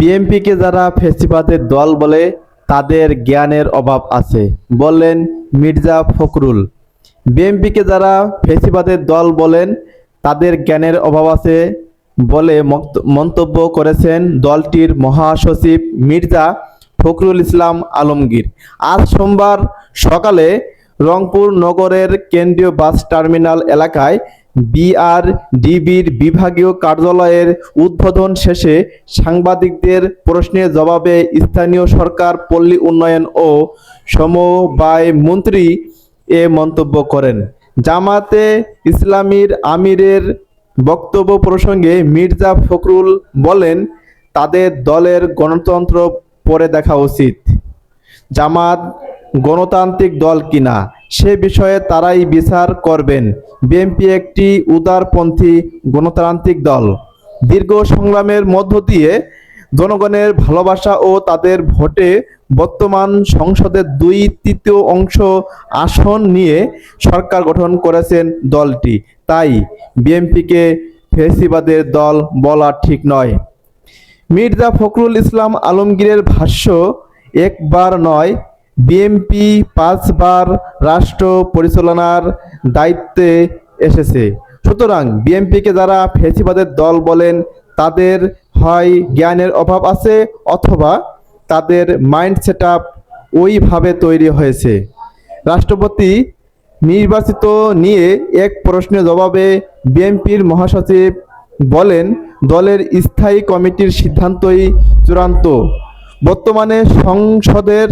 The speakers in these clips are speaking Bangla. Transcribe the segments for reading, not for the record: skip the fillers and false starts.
বিএনপিকে যারা ফ্যাসিবাদের দল বলে তাদের জ্ঞানের অভাব আছে, বললেন মির্জা ফখরুল। বিএনপিকে যারা ফ্যাসিবাদের দল বলেন তাদের জ্ঞানের অভাব আছে বলে মন্তব্য করেছেন দলটির মহাসচিব মির্জা ফখরুল ইসলাম আলমগীর। আজ সোমবার সকালে রংপুর নগরের কেন্দ্রীয় বাস টার্মিনাল এলাকায় বিআরডিবির বিভাগীয় কার্যালয়ের উদ্বোধন শেষে সাংবাদিকদের প্রশ্নের জবাবে স্থানীয় সরকার, পল্লী উন্নয়ন ও সমবায় মন্ত্রী এ মন্তব্য করেন। জামায়াতে ইসলামীর আমিরের বক্তব্য প্রসঙ্গে মির্জা ফখরুল বলেন, তাদের দলের গণতন্ত্র পরে দেখা উচিত। জামাত গণতান্ত্রিক দল কিনা সে বিষয়ে তারাই বিচার করবেন। বিএনপি একটি উদারপন্থী গণতান্ত্রিক দল। দীর্ঘ সংগ্রামের মধ্য দিয়ে জনগণের ভালোবাসা ও তাদের ভোটে বর্তমান সংসদের 2/3 অংশ আসন নিয়ে সরকার গঠন করেছেন দলটি। তাই বিএনপিকে ফ্যাসিবাদের দল বলা ঠিক নয়। মির্জা ফখরুল ইসলাম আলমগীরের ভাষ্য, একবার নয়, বিএনপি 5 বার রাষ্ট্র পরিচালনার দায়িত্বে এসেছে। সুতরাং বিএনপিকে যারা ফ্যাসিবাদের দল বলেন তাদের হয় জ্ঞানের অভাব আছে অথবা তাদের মাইন্ড সেটআপ ওইভাবে তৈরি হয়েছে। রাষ্ট্রপতি নির্বাচিত নিয়ে এক প্রশ্নের জবাবে বিএনপির মহাসচিব বলেন, দলের স্থায়ী কমিটির সিদ্ধান্তই চূড়ান্ত। বর্তমানে সংসদের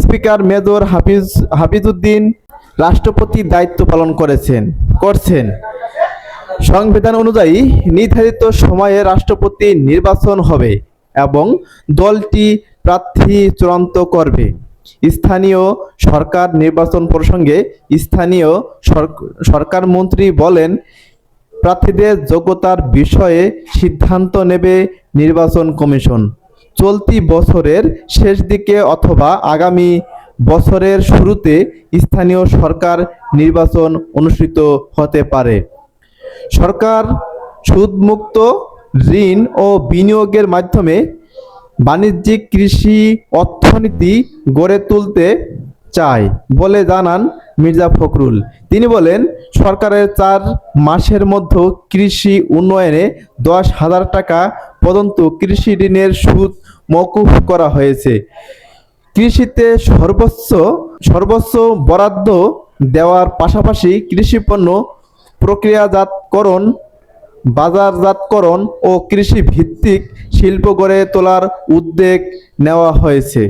স্পিকার মেজর হাফিজউদ্দিন রাষ্ট্রপতির দায়িত্ব পালন করছেন। সংবিধান অনুযায়ী নির্ধারিত সময়ে রাষ্ট্রপতি নির্বাচন হবে এবং দলটি প্রার্থী চূড়ান্ত করবে। স্থানীয় সরকার নির্বাচন প্রসঙ্গে স্থানীয় সরকার মন্ত্রী বলেন, প্রার্থীদের যোগ্যতার বিষয়ে সিদ্ধান্ত নেবে নির্বাচন কমিশন। চলতি বছরের শেষ দিকে অথবা আগামী বছরের শুরুতে স্থানীয় সরকার নির্বাচন অনুষ্ঠিত হতে পারে। সরকার সুদমুক্ত ঋণ ও বিনিয়োগের মাধ্যমে বাণিজ্যিক কৃষি অর্থনীতি গড়ে তুলতে চায় বলে জানান মির্জা ফখরুল। তিনি বলেন, সরকারের 4 মাসের মধ্যে কৃষি উন্নয়নে 10,000 টাকা পর্যন্ত কৃষি ঋণের সুদ মওকুফ করা হয়েছে। কৃষিতে সর্বোচ্চ বরাদ্দ দেওয়ার পাশাপাশি কৃষিপণ্য প্রক্রিয়াজাতকরণ, বাজারজাতকরণ ও কৃষি ভিত্তিক শিল্প গড়ে তোলার উদ্যোগ নেওয়া হয়েছে।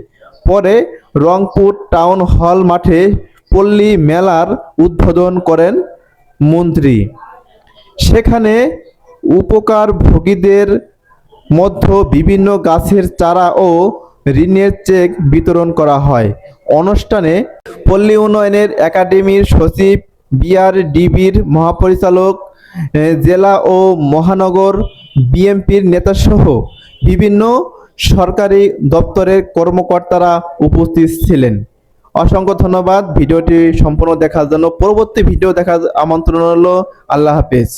পরে রংপুর টাউন হল মাঠে পল্লী মেলার উদ্বোধন করেন মন্ত্রী। সেখানে উপকারভোগীদের মধ্যে বিভিন্ন গাছের চারা ও ঋণের চেক বিতরণ করা হয়। অনুষ্ঠানে পল্লী উন্নয়নের একাডেমির সচিব, বিআরডিবির মহাপরিচালক, জেলা ও মহানগর বিএনপির নেতাসহ বিভিন্ন সরকারি দপ্তরের কর্মকর্তারা উপস্থিত ছিলেন। অসংখ্য ধন্যবাদ ভিডিওটি সম্পূর্ণ দেখার জন্য। পরবর্তী ভিডিও দেখার আমন্ত্রণ রইল। আল্লাহ হাফেজ।